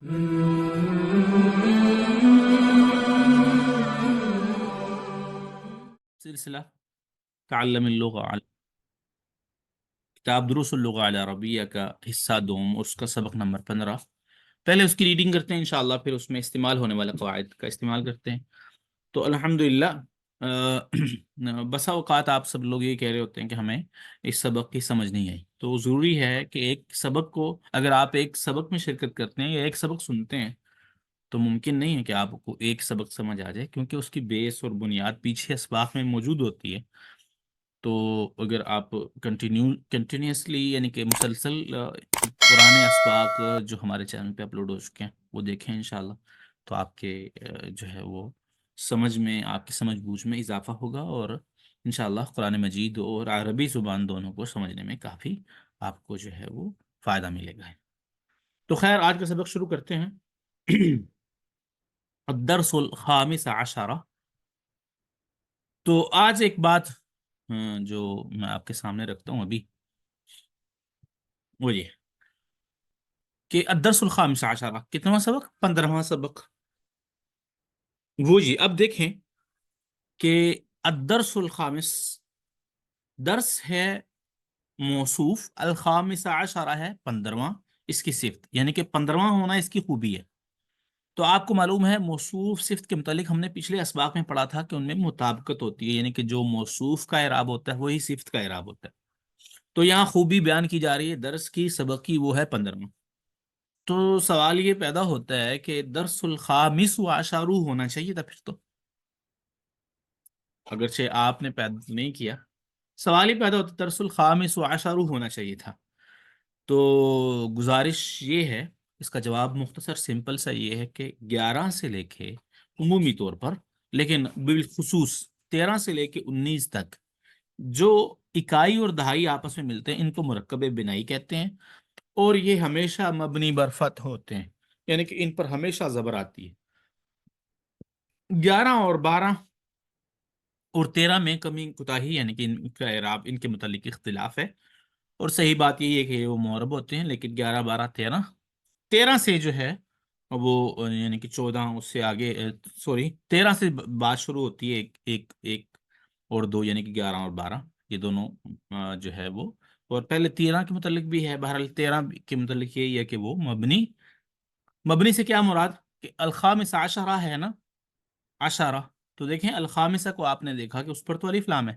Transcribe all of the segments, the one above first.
سلسلہ تعلم اللغة کتاب دروس اللغة العربیہ کا حصہ دوم، اس کا سبق نمبر 15۔ پہلے اس کی ریڈنگ کرتے ہیں انشاءاللہ، پھر اس میں استعمال ہونے والے قواعد کا استعمال کرتے ہیں۔ تو الحمدللہ بسا اوقات آپ سب لوگ یہ کہہ رہے ہوتے ہیں کہ ہمیں اس سبق کی سمجھ نہیں آئی، تو ضروری ہے کہ ایک سبق کو، اگر آپ ایک سبق میں شرکت کرتے ہیں یا ایک سبق سنتے ہیں، تو ممکن نہیں ہے کہ آپ کو ایک سبق سمجھ آ جائے، کیونکہ اس کی بیس اور بنیاد پیچھے اسباق میں موجود ہوتی ہے۔ تو اگر آپ کنٹینیوسلی یعنی کہ مسلسل پرانے اسباق جو ہمارے چینل پہ اپلوڈ ہو چکے ہیں وہ دیکھیں انشاءاللہ، تو آپ کے جو ہے وہ سمجھ میں، آپ کی سمجھ بوجھ میں اضافہ ہوگا، اور انشاءاللہ قرآن مجید اور عربی زبان دونوں کو سمجھنے میں کافی آپ کو جو ہے وہ فائدہ ملے گا۔ تو خیر، آج کا سبق شروع کرتے ہیں۔ الدرس الخامس عشرہ۔ تو آج ایک بات جو میں آپ کے سامنے رکھتا ہوں ابھی، وہ یہ کہ الدرس الخامس عشرہ کتنا سبق؟ 15واں سبق۔ وہ جی اب دیکھیں کہ الدرس الخامس، درس ہے موصوف، الخامس عشرہ ہے 15واں، اس کی صفت، یعنی کہ 15واں ہونا اس کی خوبی ہے۔ تو آپ کو معلوم ہے موصوف صفت کے متعلق ہم نے پچھلے اسباق میں پڑھا تھا کہ ان میں مطابقت ہوتی ہے، یعنی کہ جو موصوف کا اعراب ہوتا ہے وہی صفت کا اعراب ہوتا ہے۔ تو یہاں خوبی بیان کی جا رہی ہے درس کی، سبق کی، وہ ہے 15واں۔ تو سوال یہ پیدا ہوتا ہے کہ درس الخامس و عشرہ ہونا چاہیے تھا، پھر تو اگرچہ آپ نے پیدا نہیں کیا، سوال ہی پیدا ہوتا درس الخامس و عشرہ ہونا چاہیے تھا۔ تو گزارش یہ ہے، اس کا جواب مختصر سمپل سا یہ ہے کہ 11 سے لے کے عمومی طور پر، لیکن بالخصوص 13 سے لے کے 19 تک جو اکائی اور دہائی آپس میں ملتے ہیں ان کو مرکب بنائی کہتے ہیں، اور یہ ہمیشہ مبنی بر فتح ہوتے ہیں، یعنی کہ ان پر ہمیشہ زبر آتی ہے۔ 11 اور 12 اور 13 میں کمی کوتاہی، یعنی کہ ان کا اعراب، ان کے متعلق اختلاف ہے، اور صحیح بات یہی ہے کہ وہ معرب ہوتے ہیں، لیکن 11 12 13 سے جو ہے وہ یعنی کہ 14 اس سے آگے، سوری 13 سے بات شروع ہوتی ہے، ایک ایک ایک اور دو، یعنی کہ 11 اور 12 یہ دونوں جو ہے وہ، اور پہلے 13 کے متعلق بھی ہے۔ بہرحال 13 کے متعلق یہی ہے کہ وہ مبنی، مبنی سے کیا مراد کہ الخامس عشرہ ہے نا، عشرہ، تو دیکھیں الخامسہ کو آپ نے دیکھا کہ اس پر تو الف لام ہے،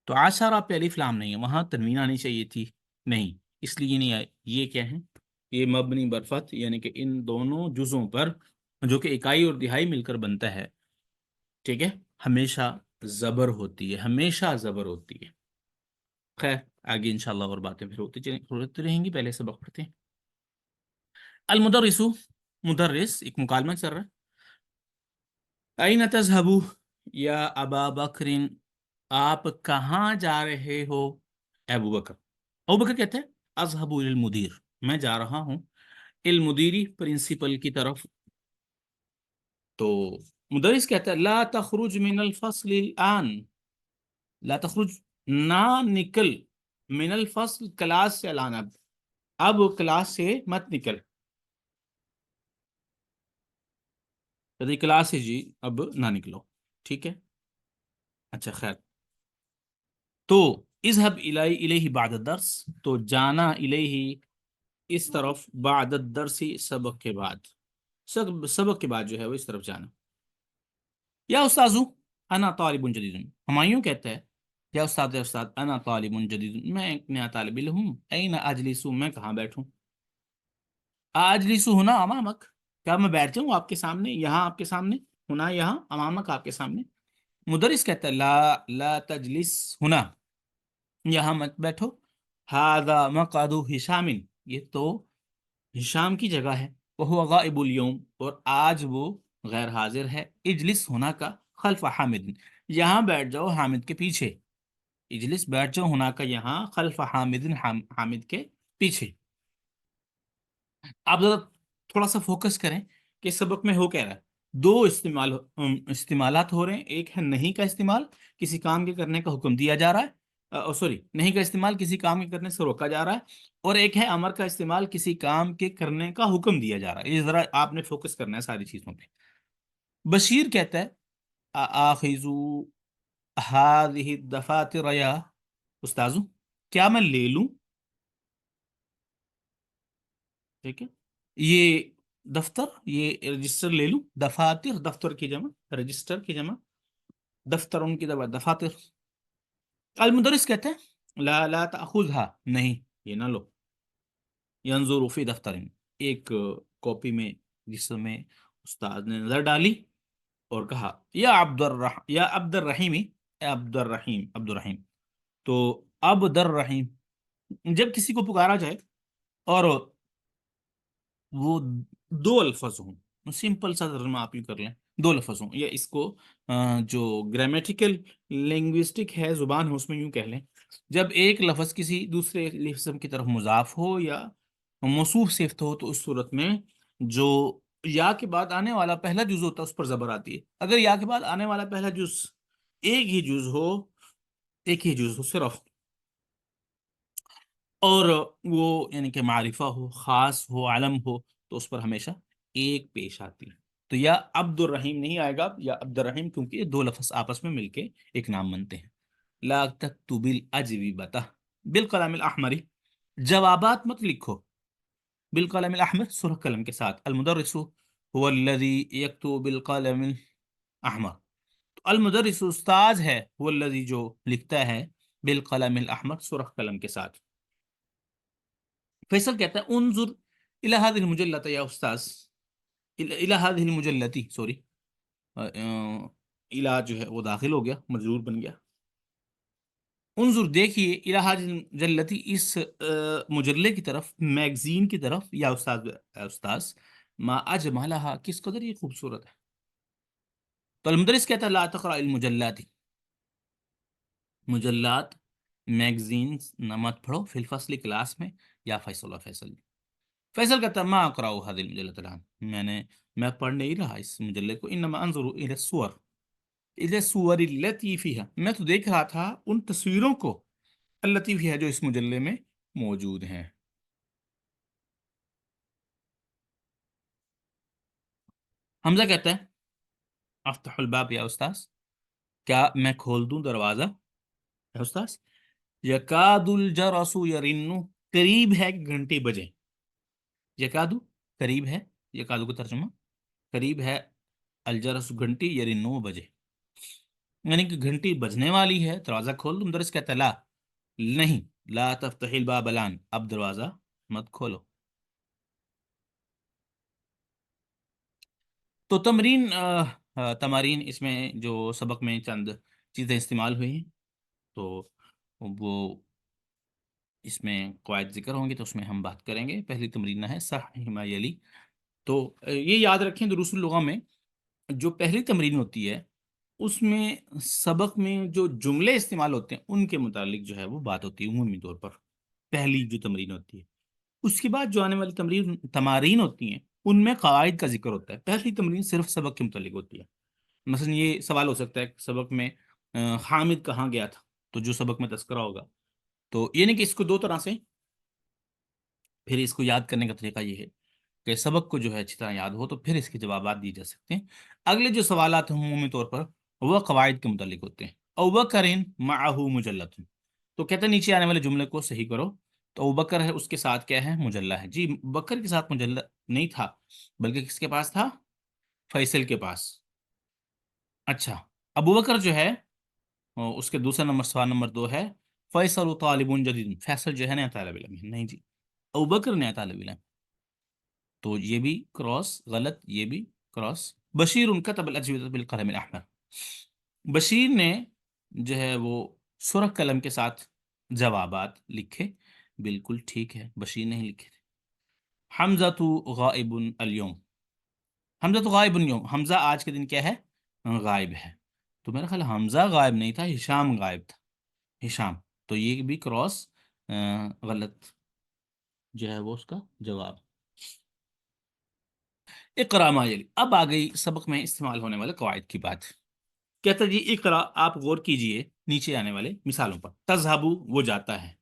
تو عشرہ پہ الف لام نہیں ہے، وہاں تنوین آنی چاہیے تھی، نہیں، اس لیے نہیں آئی۔ یہ کیا ہے؟ یہ مبنی برفت، یعنی کہ ان دونوں جزوں پر جو کہ اکائی اور دہائی مل کر بنتا ہے، ٹھیک ہے، ہمیشہ زبر ہوتی ہے، ہمیشہ زبر ہوتی ہے۔ خیر، آگے انشاءاللہ اور باتیں پھر ہوتی رہیں گی، پہلے سبق پڑھتے ہیں۔ المدرس، مدرس ایک مکالمہ چل رہا ہے۔ این تذهب یا ابا بکر، آپ کہاں جا رہے ہو اے ابو بکر؟ ابو بکر کہتے ہیں اذهب الى المدیر، میں جا رہا ہوں المدیری، پرنسپل کی طرف۔ تو مدرس کہتا ہے لا تخرج من الفصل الان، لا تخرج، نہ نکل، من الفصل، کلاس سے، الان، اب کلاس سے مت نکل، یعنی کلاس سے جی اب نہ نکلو، ٹھیک ہے، اچھا خیر۔ تو اذهب الیہ بعد الدرس، تو جانا الیہ اس طرف، بعد الدرس سبق کے بعد، سبق کے بعد جو ہے وہ اس طرف جانا۔ یا استاذو انا طالب جدید، ہمایوں کہتا ہے یا استاد انا طالب جدید، میں ایک نیا طالب علم ہوں، این اجلس، میں کہاں بیٹھوں، اجلس ہونا امامک، کیا میں بیٹھ جاؤں آپ کے سامنے، یہاں آپ کے سامنے، ہونا یہاں، امامک آپ کے سامنے۔ مدرس کہتا ہے لا تجلس ہونا، یہاں مت بیٹھو، ھذا مقعد ہشام، یہ تو ہشام کی جگہ ہے، وہ غائب اليوم، اور آج وہ غیر حاضر ہے، اجلس ہونا کا خلف حامد، یہاں بیٹھ جاؤ حامد کے پیچھے، اجلس بیٹھ جاؤ ہونا کا یہاں، خلف حامد، حامد کے پیچھے۔ آپ ذرا تھوڑا سا فوکس کریں کہ اس سبق میں ہو کیا رہا ہے۔ دو استعمالات ہو رہے ہیں، ایک ہے نہیں کا استعمال، کسی کام کے کرنے کا حکم دیا جا رہا ہے، سوری، نہیں کا استعمال کسی کام کے کرنے سے روکا جا رہا ہے، اور ایک ہے امر کا استعمال کسی کام کے کرنے کا حکم دیا جا رہا ہے. یہ ذرا آپ نے فوکس کرنا ہے ساری چیزوں پہ. بشیر کہتا ہے آخذو هذه الدفاتر یا استاذو، کیا میں لے لوں، ٹھیک ہے، یہ دفتر، یہ رجسٹر لے لوں. دفاتر دفتر کی جمع، رجسٹر کی جمع، دفتر ان کی جمع دفاتر. المدرس کہتے ہیں لا تأخذها، نہیں یہ نہ لو. ينظر فی دفتر، ایک کاپی میں جس میں استاد نے نظر ڈالی اور کہا یا عبد الرحیم، اے عبد الرحیم، عبد الرحیم. تو عبد الرحیم، جب کسی کو پکارا جائے اور وہ دو الفاظ ہوں، سمپل سا ترجمہ آپ یوں کر لیں، دو لفظ ہوں، یا اس کو جو گرامیٹیکل لنگوسٹک ہے زبان ہے اس میں یوں کہہ لیں، جب ایک لفظ کسی دوسرے لفظ کی طرف مضاف ہو یا موصوف صفت ہو تو اس صورت میں جو یا کے بعد آنے والا پہلا جز ہوتا ہے اس پر زبر آتی ہے. اگر یا کے بعد آنے والا پہلا جز ایک ہی جز ہو، ایک ہی جز ہو صرف، اور وہ یعنی کہ معرفہ ہو، خاص ہو، علم ہو، تو اس پر ہمیشہ ایک پیش آتی ہے. تو یا عبد الرحیم نہیں آئے گا، یا عبد الرحیم، کیونکہ یہ دو لفظ آپس میں مل کے ایک نام بنتے ہیں. لا تکتب الاجوبۃ بالقلم الاحمر، جوابات مت لکھو بالقلم الاحمر، سرخ قلم کے ساتھ. المدرس هو الذي يكتب بالقلم الاحمر، تو المدرس استاذ ہے، هو الذي جو لکھتا ہے، بالقلم الاحمر، سرخ قلم کے ساتھ. فیصل کہتا ہے انظر الى هذه المجلة یا استاذ، الى هذه المجلة، سوری، الى جو ہے وہ داخل ہو گیا، مجرور بن گیا. انظر دیکھیے، الى هذه المجلة، اس مجلے کی طرف، میگزین کی طرف، یا استاذ، استاذ، ما اجملها، کس قدر یہ خوبصورت ہے. تو المدرس کہتا ہے لا تقرأ المجلات، مجلات، میگزینز نہ مت پڑھو، فی الفصل، کلاس میں، یا فیصل و فیصل. فیصل کہتا ہے ما اقرأ هذه المجلة الآن، میں پڑھ نہیں رہا اس مجلے کو، انما انظر الى الصور، الى الصور التي فيها، میں تو دیکھ رہا تھا ان تصویروں کو، التي فيها، جو اس مجلے میں موجود ہیں. حمزہ کہتا ہے افتح الباب یا استاذ، کیا میں کھول دوں دروازہ اے استاذ. یکاد الجرس یرن، قریب ہے کہ گھنٹی بجے. یکادو قریب ہے، یکادو کا ترجمہ قریب ہے، الجرس گھنٹی، یرنو بجے، یعنی کہ گھنٹی بجنے والی ہے، دروازہ کھول دو. مدرس کہتا ہے لا، نہیں، لا تفتح الباب الان، اب دروازہ مت کھولو. تو تمارین اس میں جو سبق میں چند چیزیں استعمال ہوئی ہیں، تو وہ اس میں قواعد ذکر ہوں گے، تو اس میں ہم بات کریں گے. پہلی تمرین ہے صحیح ما یلی. تو یہ یاد رکھیں دروس اللغہ میں جو پہلی تمرین ہوتی ہے اس میں سبق میں جو جملے استعمال ہوتے ہیں ان کے متعلق جو ہے وہ بات ہوتی ہے عمومی طور پر، پہلی جو تمرین ہوتی ہے. اس کے بعد جو آنے والی تمارین ہوتی ہیں ان میں قواعد کا ذکر ہوتا ہے. پہلی تمرین صرف سبق کے متعلق ہوتی ہے. مثلا یہ سوال ہو سکتا ہے کہ سبق میں حامد کہاں گیا تھا، تو جو سبق میں تذکرہ ہوگا، تو یہ نہیں کہ اس کو دو طرح سے، پھر اس کو یاد کرنے کا طریقہ یہ ہے کہ سبق کو جو ہے اچھی طرح یاد ہو تو پھر اس کے جوابات دیے جا سکتے ہیں. اگلے جو سوالات ہیں عمومی طور پر وہ قواعد کے متعلق ہوتے ہیں. ابوبکر معہ مجلۃ، تو کہتے ہیں نیچے آنے والے جملے کو صحیح کرو. تو ابوبکر ہے، اس کے ساتھ کیا ہے، مجلہ ہے. جی بکر کے ساتھ مجلہ نہیں تھا، بلکہ کس کے پاس تھا، فیصل کے پاس. اچھا، ابوبکر جو ہے اس کے دوسرا نمبر، سوال نمبر 2 ہے فیصل طالب جدید، فیصل جو ہے نیا طالب علم ہے. نہیں جی، ابوبکر نیا طالب علم، تو یہ بھی کراس غلط، یہ بھی کراس. بشیر ان کتب الاجوبۃ بالقلم الاحمر، بشیر نے جو ہے وہ سرخ قلم کے ساتھ جوابات لکھے. بالکل ٹھیک ہے، بشیر نے ہی لکھے تھے. حمزہ تو غائب اليوم، حمزہ تو غائب اليوم، حمزہ آج کے دن کیا ہے، غائب ہے. تو میرا خیال حمزہ غائب نہیں تھا، ہشام غائب تھا، ہشام. تو یہ بھی کراس غلط جو ہے وہ اس کا جواب. اقرا ما یلی، اب آ گئی سبق میں استعمال ہونے والے قواعد کی بات. کہتا جی اقرا، آپ غور کیجئے نیچے آنے والے مثالوں پر. تذہبو وہ جاتا ہے،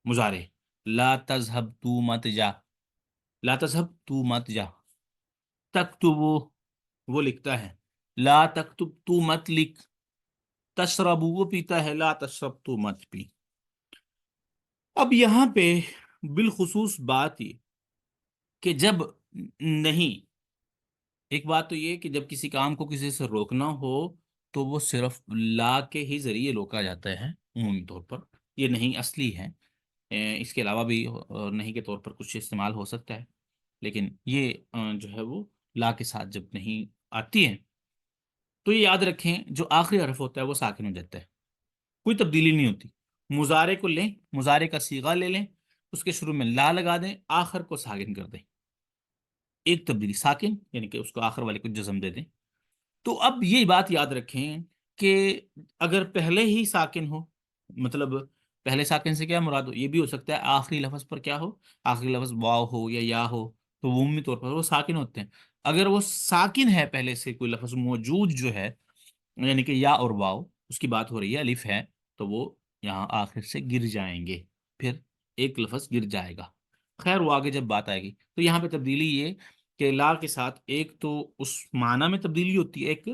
مضارع. لا تذہب تو مت جا، لا تذہب تو مت جا. تکتبو وہ لکھتا ہے، لا تکتب تو مت لکھ. تشربو وہ پیتا ہے، لا تشرب تو مت پی. اب یہاں پہ بالخصوص بات یہ کہ جب نہیں، ایک بات تو یہ کہ جب کسی کام کو کسی سے روکنا ہو تو وہ صرف لا کے ہی ذریعے روکا جاتا ہے عمومی طور پر. یہ نہیں اصلی ہے، اس کے علاوہ بھی نہیں کے طور پر کچھ استعمال ہو سکتا ہے، لیکن یہ جو ہے وہ لا کے ساتھ جب نہیں آتی ہے تو یہ یاد رکھیں جو آخری حرف ہوتا ہے وہ ساکن ہو جاتا ہے، کوئی تبدیلی نہیں ہوتی. مضارع کو لیں، مضارع کا صیغہ لے لیں، اس کے شروع میں لا لگا دیں، آخر کو ساکن کر دیں. ایک تبدیلی ساکن، یعنی کہ اس کو آخر والے کو جزم دے دیں. تو اب یہ بات یاد رکھیں کہ اگر پہلے ہی ساکن ہو، مطلب پہلے ساکن سے کیا مراد ہو، یہ بھی ہو سکتا ہے آخری لفظ پر کیا ہو، آخری لفظ واو ہو یا یا ہو، تو وہ عمومی طور پر وہ ساکن ہوتے ہیں. اگر وہ ساکن ہے، پہلے سے کوئی لفظ موجود جو ہے، یعنی کہ یا اور واو، اس کی بات ہو رہی ہے، الف ہے، تو وہ یہاں آخر سے گر جائیں گے، پھر ایک لفظ گر جائے گا. خیر وہ آگے جب بات آئے گی تو یہاں پہ تبدیلی یہ کہ لا کے ساتھ ایک تو اس معنی میں تبدیلی ہوتی ہے، ایک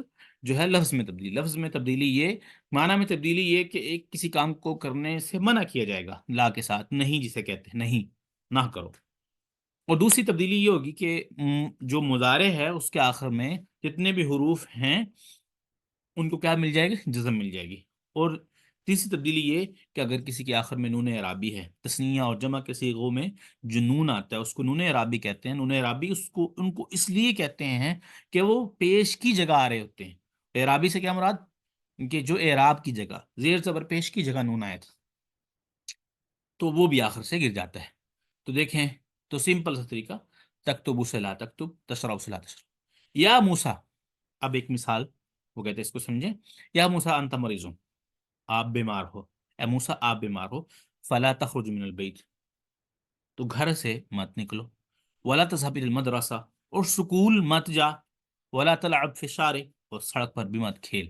جو ہے لفظ میں تبدیلی. لفظ میں تبدیلی یہ، معنی میں تبدیلی یہ کہ ایک کسی کام کو کرنے سے منع کیا جائے گا لا کے ساتھ، نہیں جسے کہتے ہیں نہیں، نہ کرو. اور دوسری تبدیلی یہ ہوگی کہ جو مضارع ہے اس کے آخر میں جتنے بھی حروف ہیں ان کو کیا مل جائے گا، جزم مل جائے گی. اور تیسری تبدیلی یہ کہ اگر کسی کے آخر میں نون اعرابی ہے، تثنیہ اور جمع کے صیغوں میں جو نون آتا ہے اس کو نون اعرابی کہتے ہیں. نون اعرابی ان کو اس لیے کہتے ہیں کہ وہ پیش کی جگہ آ رہے ہوتے ہیں. اعرابی سے کیا مراد، کہ جو اعراب کی جگہ زیر زبر پیش کی جگہ نون آیا تھا تو وہ بھی آخر سے گر جاتا ہے. تو دیکھیں، تو سمپل سا طریقہ، تکتب سے لا تکتب، تشرب سے لا تشرب. یا موسیٰ، اب ایک مثال وہ کہتے ہیں اس کو سمجھیں. یا موسیٰ انت مریض، آپ بیمار ہو، اے موسیٰ آپ بیمار ہو. فلا تخرج من البیت، تو گھر سے مت نکلو. ولا تذهب الى المدرسہ، اور سکول مت جا. ولا تلعب في الشارع، اور سڑک پر بھی مت کھیل.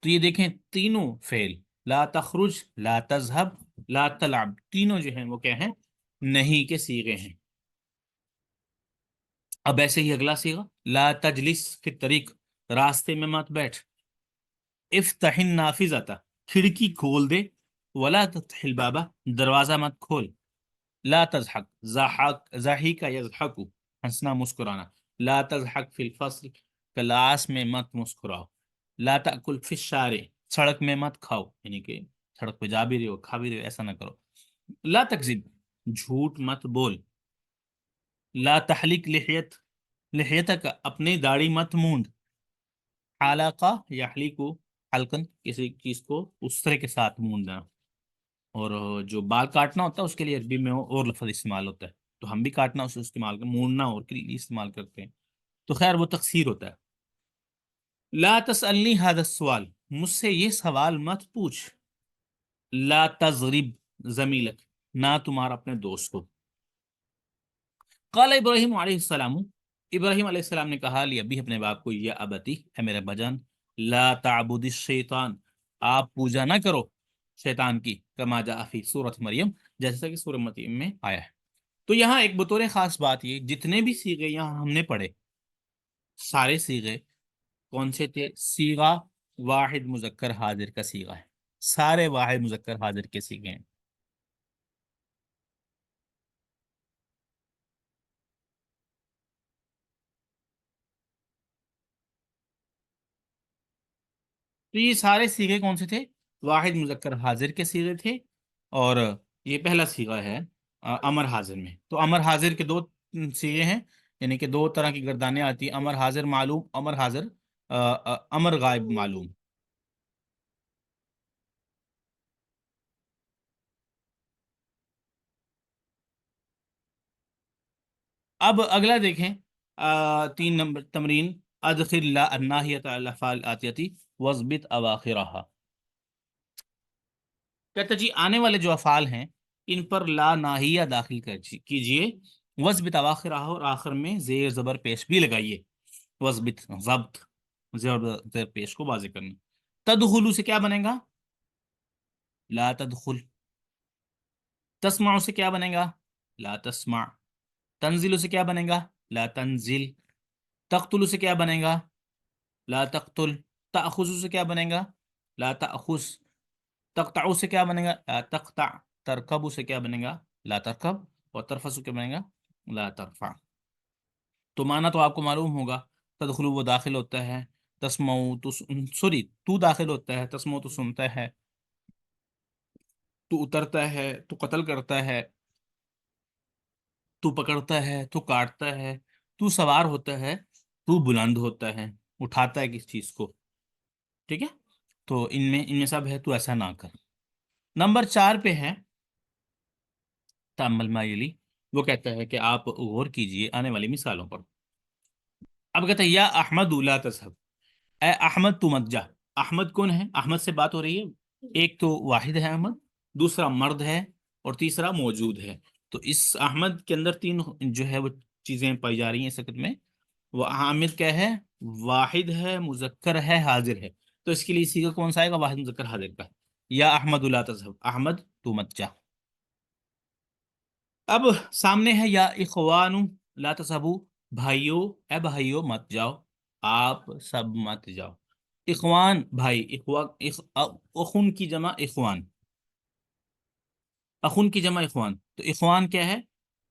تو یہ دیکھیں تینوں فعل، لا تخرج، لا تذهب، لا تلعب، تینوں جو ہیں وہ کیا ہیں، نہیں کے صیغے ہیں. اب ایسے ہی اگلا صیغہ، لا تجلس فی الطریق، راستے میں مت بیٹھ. افتح النافذة، کھڑکی کھول دے. ولا تفتح الباب، دروازہ مت کھول. لا تضحک، ضحک یضحک، ہنسنا مسکرانا. لا تضحک فی الفصل، کلاس میں مت مسکراؤ. لا تأکل فی الشارع، سڑک میں مت کھاؤ، یعنی کہ سڑک پہ جا بھی رہے ہو کھا بھی رہے ہو ایسا نہ کرو. لا تکذب، جھوٹ مت بول. لا تحلق لحیتک، اپنی داڑھی مت موند. حلقہ یحلق حلقن، کسی چیز کو اس طرح کے ساتھ موندنا. اور جو بال کاٹنا ہوتا ہے اس کے لیے عربی میں اور لفظ استعمال ہوتا ہے، تو ہم بھی کاٹنا اسے استعمال کر، موننا اور کے لیے استعمال کرتے ہیں، تو خیر وہ تقصیر ہوتا ہے. لا تسألنی هذا السؤال، مجھ سے یہ سوال مت پوچھ. لا تضرب زمیلک، نہ تمہارا اپنے دوست کو. قال ابراہیم علیہ السلام، ابراہیم علیہ السلام نے کہا لی ابھی اپنے باپ کو، یا ابتی، اے میرے بجان، لا تعبد الشیطان، آپ پوجا نہ کرو شیطان کی، کما جاء فی سورۃ مریم، جیسا کہ سورۃ مریم میں آیا ہے. تو یہاں ایک بطور خاص بات یہ، جتنے بھی صیغے یہاں ہم نے پڑھے سارے صیغے کون سے تھے، صیغہ واحد مذکر حاضر کا صیغہ ہے، سارے واحد مذکر حاضر کے صیغے ہیں. تو یہ سارے صیغے کون سے تھے، واحد مذکر حاضر کے صیغے تھے. اور یہ پہلا صیغہ ہے امر حاضر میں. تو امر حاضر کے دو صیغے ہیں، یعنی کہ دو طرح کی گردانیں آتی ہیں، امر حاضر معلوم، امر حاضر امر غائب معلوم. اب اگلا دیکھیں، 3 نمبر تمرین، ادخل لا الناہیۃ علی الافعال الآتیۃ واضبط اواخرها. کہتا جی آنے والے جو افعال ہیں ان پر لا ناہیہ داخل کیجئے، وضبط اواخرہ، اور آخر میں زیر زبر پیش بھی لگائیے. وضبط، ضبط، زیر پیش کو واضح کرنا. تدخلو سے کیا بنے گا؟ لا تدخل. تسمع سے کیا بنے گا؟ لا تسمع. تنزل سے کیا بنے گا؟ لا تنزل. تقتل سے کیا بنے گا؟ لا تقتل. تأخذ سے کیا بنے گا؟ لا تأخذ. تقطع سے کیا بنے گا؟ لا تقطع. ترکب سے کیا بنے گا؟ لا ترکب. اور ترفع سے کیا بنے گا؟ لا ترفع. تو معنی تو آپ کو معلوم ہوگا. تدخل وہ داخل ہوتا ہے، تسمع تو سوری تو داخل ہوتا ہے، تسمع تو سنتا ہے، تو اترتا ہے، تو قتل کرتا ہے، تو پکڑتا ہے، تو کاٹتا ہے، تو سوار ہوتا ہے، تو بلند ہوتا ہے، اٹھاتا ہے کس چیز کو. ٹھیک ہے. تو ان میں سب ہے، تو ایسا نہ کر. نمبر 4 پہ ہے تامل مایلی. وہ کہتا ہے کہ آپ غور کیجئے آنے والی مثالوں پر. اب کہتا ہے یا احمد لا تذهب، اے احمد تو مت جا. احمد کون ہے؟ احمد سے بات ہو رہی ہے. ایک تو واحد ہے احمد، دوسرا مرد ہے، اور تیسرا موجود ہے. تو اس احمد کے اندر 3 جو ہے وہ چیزیں پائی جا رہی ہیں اس وقت میں. وہ احمد کیا ہے؟ واحد ہے، مذکر ہے، حاضر ہے. تو اس کے لیے اسی کا کون سا آئے گا؟ واحد مذکر حاضر کا. یا احمد لا تذهب، احمد تو مت جا. اب سامنے ہے یا اخوان لا تذهبوا، بھائیو اے بھائیو مت جاؤ، آپ سب مت جاؤ. اخوان بھائی، اخون کی جمع اخوان. اخون کی جمع اخوان. تو اخوان کیا ہے؟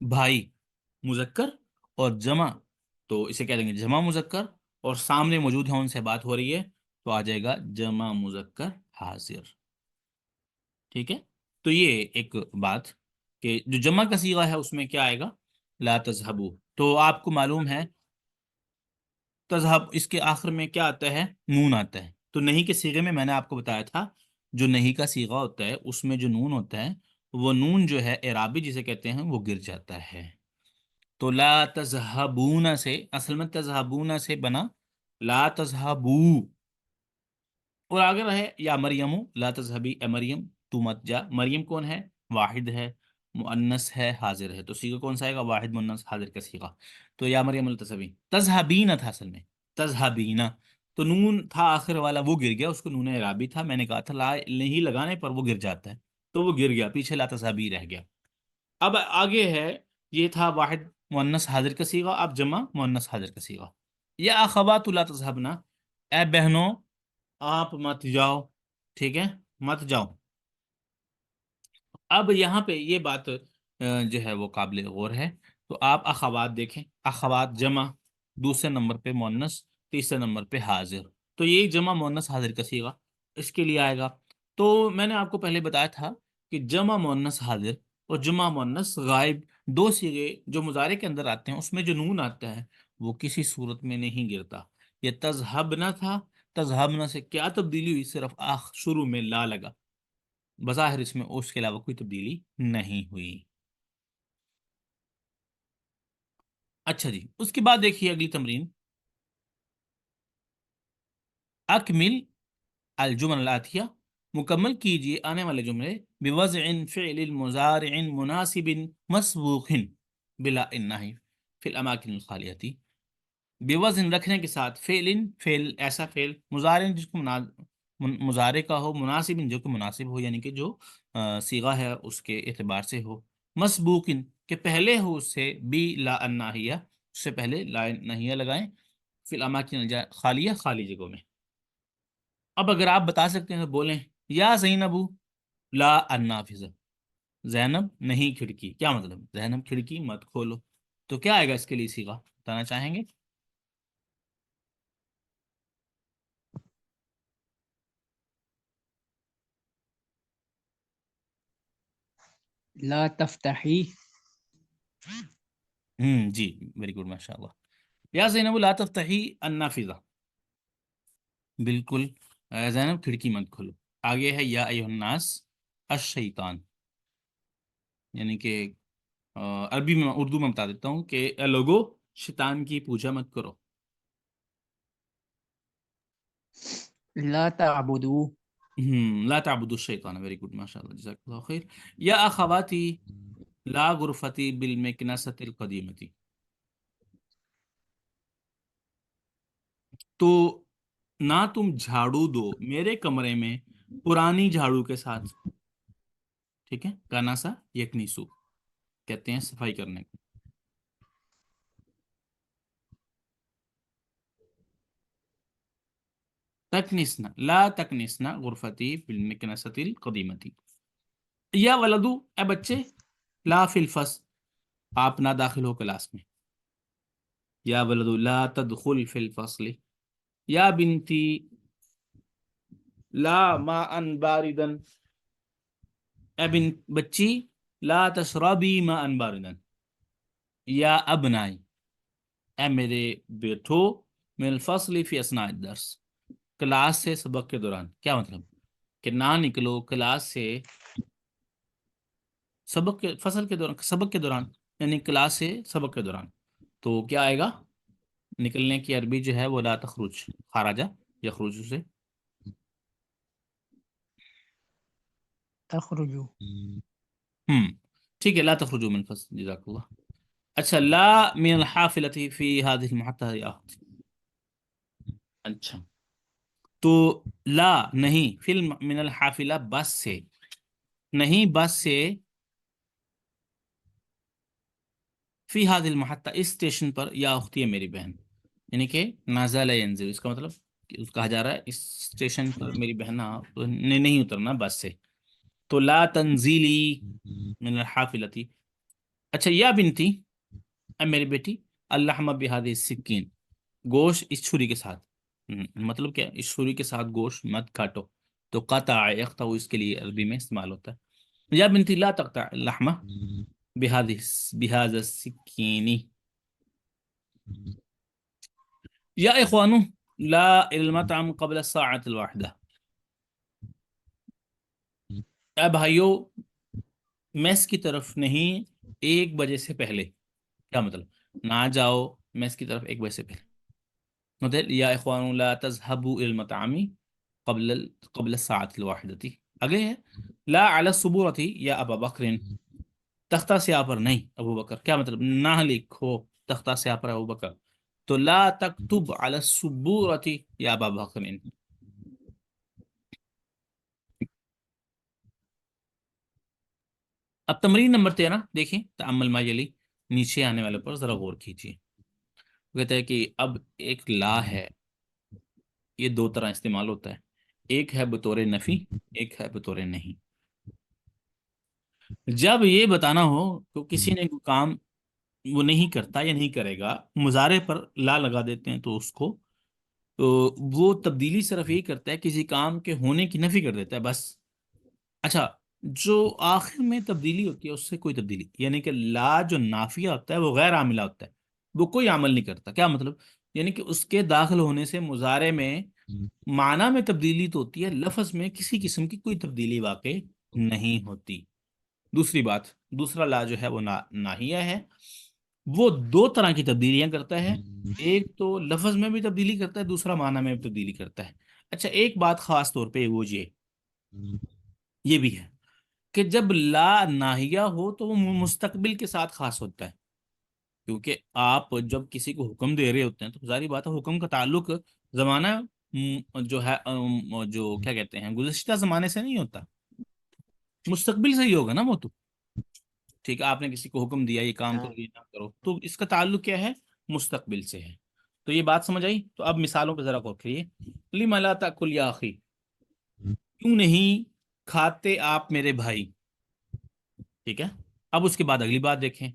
بھائی مذکر، اور جمع تو اسے کہہ دیں گے جمع مذکر، اور سامنے موجود ہیں ان سے بات ہو رہی ہے تو آ جائے گا جمع مذکر حاضر. ٹھیک ہے. تو یہ ایک بات کہ جو جمع کا صیغہ ہے اس میں کیا آئے گا؟ لا تذهبوا. تو آپ کو معلوم ہے تذہب اس کے آخر میں کیا آتا ہے؟ نون آتا ہے. تو نہیں کے صیغے میں نے آپ کو بتایا تھا جو نہیں کا صیغہ ہوتا ہے اس میں جو نون ہوتا ہے وہ نون جو ہے اعرابی جسے کہتے ہیں وہ گر جاتا ہے. تو لا تذہبون سے اصل میں تذہبون سے بنا لا تذہبو. اور آگے رہے یا مریم لا تذہبی، اے مریم تو مت جا. مریم کون ہے؟ واحد ہے، مؤنث ہے، حاضر ہے. تو صیغہ کون سا آئے گا؟ واحد مؤنث حاضر کا صیغہ. تو یا مریم لا تذہبی. تذہبین تھا اصل میں، تذہبین. تو نون تھا آخر والا وہ گر گیا، اس کو نون اعرابی تھا. میں نے کہا تھا لا نہیں لگانے پر وہ گر جاتا ہے، تو وہ گر گیا، پیچھے لا تذہبی رہ گیا. اب آگے ہے، یہ تھا واحد مؤنث حاضر کا صیغہ، اب جمع مؤنث حاضر کا صیغہ. یا اخوات لا تذهبنا، اے بہنوں آپ مت جاؤ. ٹھیک ہے، مت جاؤ. اب یہاں پہ یہ بات جو ہے وہ قابل غور ہے. تو آپ اخوات دیکھیں، اخوات جمع، دوسرے نمبر پہ مؤنث، تیسرے نمبر پہ حاضر. تو یہی جمع مؤنث حاضر کا صیغہ اس کے لیے آئے گا. تو میں نے آپ کو پہلے بتایا تھا کہ جمع مؤنث حاضر اور جمع مؤنث غائب، دو صیغے جو مضارع کے اندر آتے ہیں اس میں جو نون آتا ہے وہ کسی صورت میں نہیں گرتا. یہ تذہبنا تھا، تذہبنا سے کیا تبدیلی ہوئی؟ صرف شروع میں لا لگا، بظاہر اس میں اس کے علاوہ کوئی تبدیلی نہیں ہوئی. اچھا جی، اس کے بعد دیکھیے اگلی تمرین. اکمل الجمل الاتیہ، مکمل کیجیے آنے والے جملے بوضع فعل مضارع مناسب مسبوق بلا النہی فی الاماکن الخالیتی. بوزن رکھنے کے ساتھ، فعل ایسا فعل، مضارع جس کو مضارع کا ہو، مناسب جو کہ مناسب ہو یعنی کہ جو صیغہ ہے اس کے اعتبار سے ہو، مسبوق کہ پہلے ہو اس سے بی لا الناہیہ، اس سے پہلے لا نہیہ لگائیں، فی الاماکن خالیہ، خالی جگہوں میں. اب اگر آپ بتا سکتے ہیں تو بولیں یا زینب لا النافذہ، زینب نہیں کھڑکی. کیا مطلب؟ زینب کھڑکی مت کھولو. تو کیا آئے گا اس کے لیے صیغہ؟ بتانا چاہیں گے؟ لا تفتحی. جی ویری گڈ، ماشاء اللہ. یا زینب لا تفتحی النافذہ، بالکل. زینب کھڑکی مت کھولو. آگے ہے یا ایھا الناس الشیطان، یعنی کہ عربی میں، اردو میں بتا دیتا ہوں کہ اے لوگو شیطان کی پوجا مت کرو. لا تعبدو. لا تعبدوا الشیطان، ویری گڈ، ماشاء اللہ، جزاک اللہ خیر. یا اخواتی لا غرفتی بالمکنست القدیمتی. تو نہ تم جھاڑو دو میرے کمرے میں پرانی جھاڑو کے ساتھ. ٹھیک ہے، کاناسا یکنیسو کہتے ہیں صفائی کرنے کو. تکنسنا لا تکنسنا غرفتی فی المکنست القدیمتی. یا ولدو اے بچے، لا فی الفصل آپ نہ داخل ہو کلاس میں. یا ولدو لا تدخل فی الفصل. یا بنتی لا ماء باردا. اے بچی، لا تشربی ماء باردا. یا ابنائی اے میرے بیٹھو، من الفصل فی اثناء الدرس کلاس سے سبق کے دوران. کیا مطلب کہ نہ نکلو کلاس سے سبق کے فصل کے دوران، سبق کے دوران یعنی کلاس سے سبق کے دوران. تو کیا آئے گا؟ نکلنے کی عربی جو ہے وہ لا تخرج، خارجہ یخرج سے. تخرج. ٹھیک ہے، لا تخرجوا من الفصل، جزاک اللہ. اچھا، لا من الحافلة في هذه المحطة يا أخت. اچھا، تو لا نہیں، فلم من الحافلہ بس سے، نہیں بس سے، فی هذه المحطة اس اسٹیشن پر، یا اختی ہے میری بہن، یعنی کہ نازل ینزل، اس کا مطلب کہا جا رہا ہے اس اسٹیشن پر میری بہن نے نہیں اترنا بس سے. تو لا تنزیلی من الحافلتی. اچھا، یا بنتی اے میری بیٹی، اللحم بهذه السکین گوشت اس چھری کے ساتھ. مطلب کیا، اس چھری کے ساتھ گوشت مت کاٹو. تو قطع یقطع اس کے لیے عربی میں استعمال ہوتا ہے. یا بنتی لا تقطع اللحم بهذا السکین. یا اخوانو لا الى المطعم قبل الساعة الواحدة. اے بھائیو، میس کی طرف نہیں 1 بجے سے پہلے. کیا مطلب؟ نہ جاؤ میس کی طرف 1 بجے سے پہلے. مطلب یا اخوان لا تذهبوا الى المطعم قبل الساعة الواحدة. اگلے ہے لا علی السبورة یا ابا بکر. تختہ سیاہ پر نہیں ابو بکر. کیا مطلب؟ نہ لکھو تختہ سیاہ پر ابو بکر. تو لا تکتب علی السبورة یا ابا بکر. اب تمرین نمبر 13 دیکھیں، تأمل ما یلی، نیچے آنے والے پر ذرا غور کیجیے. کہتا ہے کہ اب ایک لا ہے، یہ 2 طرح استعمال ہوتا ہے. ایک ہے بطور نفی، ایک ہے بطور نہیں. جب یہ بتانا ہو کہ کسی نے کوئی کام وہ نہیں کرتا یا نہیں کرے گا، مضارع پر لا لگا دیتے ہیں تو اس کو تو وہ تبدیلی صرف یہی کرتا ہے، کسی کام کے ہونے کی نفی کر دیتا ہے بس. اچھا، جو آخر میں تبدیلی ہوتی ہے اس سے کوئی تبدیلی، یعنی کہ لا جو نافیہ ہوتا ہے وہ غیر عاملہ ہوتا ہے، وہ کوئی عمل نہیں کرتا. کیا مطلب؟ یعنی کہ اس کے داخل ہونے سے مضارع میں معنی میں تبدیلی تو ہوتی ہے، لفظ میں کسی قسم کی کوئی تبدیلی واقع نہیں ہوتی. دوسری بات، دوسرا لا جو ہے وہ ناہیہ ہے، وہ 2 طرح کی تبدیلیاں کرتا ہے. ایک تو لفظ میں بھی تبدیلی کرتا ہے، دوسرا معنی میں بھی تبدیلی کرتا ہے. اچھا، ایک بات خاص طور پہ وہ یہ بھی ہے کہ جب لا ناہیہ ہو تو وہ مستقبل کے ساتھ خاص ہوتا ہے. کیونکہ آپ جب کسی کو حکم دے رہے ہوتے ہیں تو ظاہری بات ہے حکم کا تعلق زمانہ جو ہے جو کیا کہتے ہیں گزشتہ زمانے سے نہیں ہوتا، مستقبل سے ہی ہوگا نا وہ تو. ٹھیک ہے، آپ نے کسی کو حکم دیا یہ کام کرو یہ نہ کرو، تو اس کا تعلق کیا ہے؟ مستقبل سے ہے. تو یہ بات سمجھ آئی؟ تو اب مثالوں پہ ذرا غور کریے. لِمَ لَا تَأْكُلْ يَا أَخِي، کیوں نہیں کھاتے آپ میرے بھائی. ٹھیک ہے، اب اس کے بعد اگلی بات دیکھیں،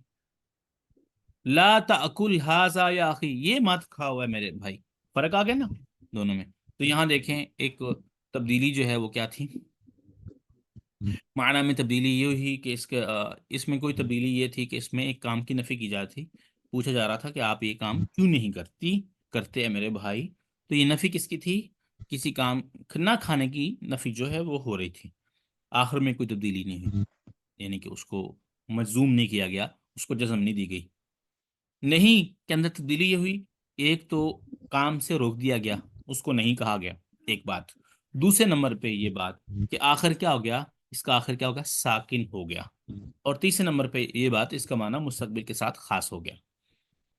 لا تأکل ھذا یا اخی، یہ مت کھاؤ ہے میرے بھائی. فرق آ گیا نا دونوں میں. تو یہاں دیکھیں ایک تبدیلی جو ہے وہ کیا تھی، معنی میں تبدیلی یہ ہوئی کہ اس میں کوئی تبدیلی یہ تھی کہ اس میں ایک کام کی نفی کی جاتی تھی. پوچھا جا رہا تھا کہ آپ یہ کام کیوں نہیں کرتے ہیں میرے بھائی. تو یہ نفی کس کی تھی؟ کسی کام نہ کھانے کی نفی جو ہے وہ ہو رہی تھی. آخر میں کوئی تبدیلی نہیں ہوئی، یعنی کہ اس کو مجزوم نہیں کیا گیا، اس کو جزم نہیں دی گئی. نہیں کے اندر تبدیلی یہ ہوئی، ایک تو کام سے روک دیا گیا، اس کو نہیں کہا گیا، ایک بات. دوسرے نمبر پہ یہ بات کہ آخر کیا ہو گیا، اس کا آخر کیا ہو گیا؟ ساکن ہو گیا. اور تیسرے نمبر پہ یہ بات، اس کا معنی مستقبل کے ساتھ خاص ہو گیا.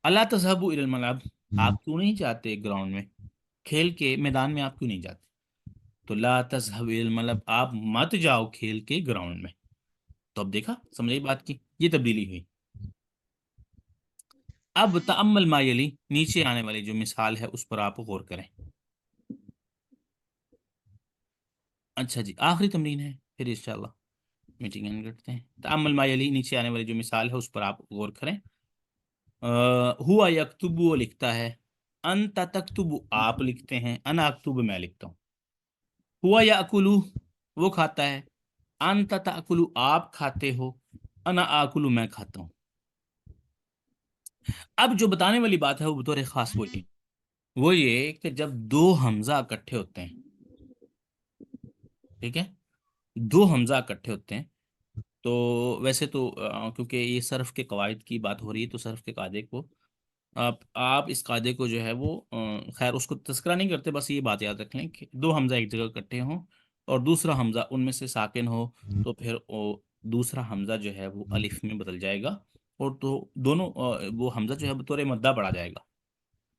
اللہ تذهبوا الى الملعب، آپ کیوں نہیں جاتے گراؤنڈ میں. کھیل کے میدان میں آپ کیوں نہیں جاتے؟ تو لا تذهب الى مطلب آپ مت جاؤ کھیل کے گراؤنڈ میں. تو اب دیکھا، سمجھے بات کی، یہ تبدیلی ہوئی. اب تأمل ما یلی، نیچے آنے والی جو مثال ہے اس پر آپ غور کریں. اچھا جی، آخری تمرین ہے، پھر انشاءاللہ میٹنگ اینڈ کرتے ہیں. تأمل ما یلی، نیچے آنے والی جو مثال ہے اس پر آپ غور کریں. ہوا یکتب، وہ لکھتا ہے. انت تکتب، آپ لکھتے ہیں. انا اکتب، میں لکھتا ہوں. ہوا یاکلو، وہ کھاتا ہے. انت تاکلو، آپ کھاتے ہو. انا آکلو، میں کھاتا ہوں. اب جو بتانے والی بات ہے وہ بطور خاص وہ یہ کہ جب دو حمزہ اکٹھے ہوتے ہیں، ٹھیک ہے، دو حمزہ اکٹھے ہوتے ہیں، تو ویسے تو کیونکہ یہ صرف کے قواعد کی بات ہو رہی ہے تو صرف کے قاعدے کو آپ اس قاعدے کو جو ہے وہ خیر اس کو تذکرہ نہیں کرتے، بس یہ بات یاد رکھ لیں کہ دو حمزہ ایک جگہ اکٹھے ہوں اور دوسرا حمزہ ان میں سے ساکن ہو تو پھر دوسرا حمزہ جو ہے وہ الف میں بدل جائے گا، اور تو دونوں وہ حمزہ جو ہے بطور مدہ پڑھا جائے گا.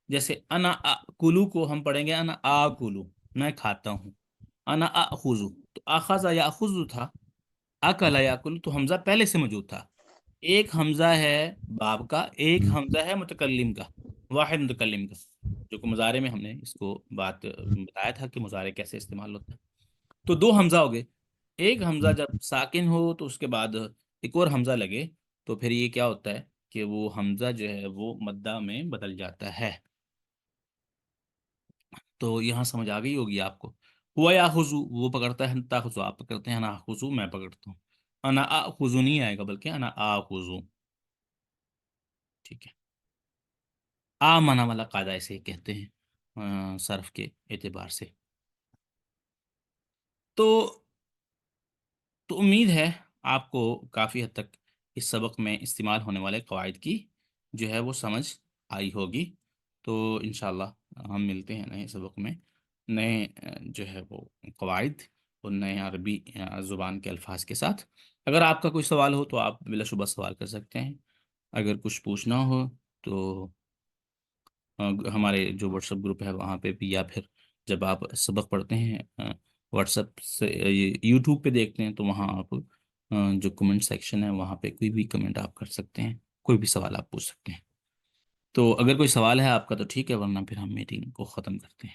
جیسے انا کلو کو ہم پڑھیں گے انا کلو، میں کھاتا ہوں. انا اخذو، تو اخذ یا اخذ تھا. اکل یا کل، تو حمزہ پہلے سے موجود تھا. ایک حمزہ ہے باب کا، ایک حمزہ ہے متکلم کا، واحد متکلم کا، جو کہ مضارع میں ہم نے اس کو بات بتایا تھا کہ مضارع کیسے استعمال ہوتا ہے. تو دو حمزہ ہو گئے. ایک حمزہ جب ساکن ہو تو اس کے بعد ایک اور حمزہ لگے تو پھر یہ کیا ہوتا ہے کہ وہ حمزہ جو ہے وہ مدہ میں بدل جاتا ہے. تو یہاں سمجھ آ گئی ہوگی آپ کو. ہوا یا خزو، وہ پکڑتا ہے، تاخذو آپ پکڑتے ہیں، انا خزو میں پکڑتا ہوں. انا خزو نہیں آئے گا بلکہ انا خزو. ٹھیک ہے، مانا والا قاعدہ اسے کہتے ہیں صرف کے اعتبار سے. تو امید ہے آپ کو کافی حد تک اس سبق میں استعمال ہونے والے قواعد کی جو ہے وہ سمجھ آئی ہوگی. تو انشاءاللہ ہم ملتے ہیں نئے سبق میں، نئے جو ہے وہ قواعد اور نئے عربی زبان کے الفاظ کے ساتھ. اگر آپ کا کوئی سوال ہو تو آپ بلا شبہ سوال کر سکتے ہیں. اگر کچھ پوچھنا ہو تو ہمارے جو واٹس ایپ گروپ ہے وہاں پہ بھی، یا پھر جب آپ سبق پڑھتے ہیں واٹس ایپ سے یوٹیوب پہ دیکھتے ہیں تو وہاں آپ جو کمنٹ سیکشن ہے وہاں پہ کوئی بھی کمنٹ آپ کر سکتے ہیں، کوئی بھی سوال آپ پوچھ سکتے ہیں. تو اگر کوئی سوال ہے آپ کا تو ٹھیک ہے، ورنہ پھر ہم میٹنگ کو ختم کرتے ہیں.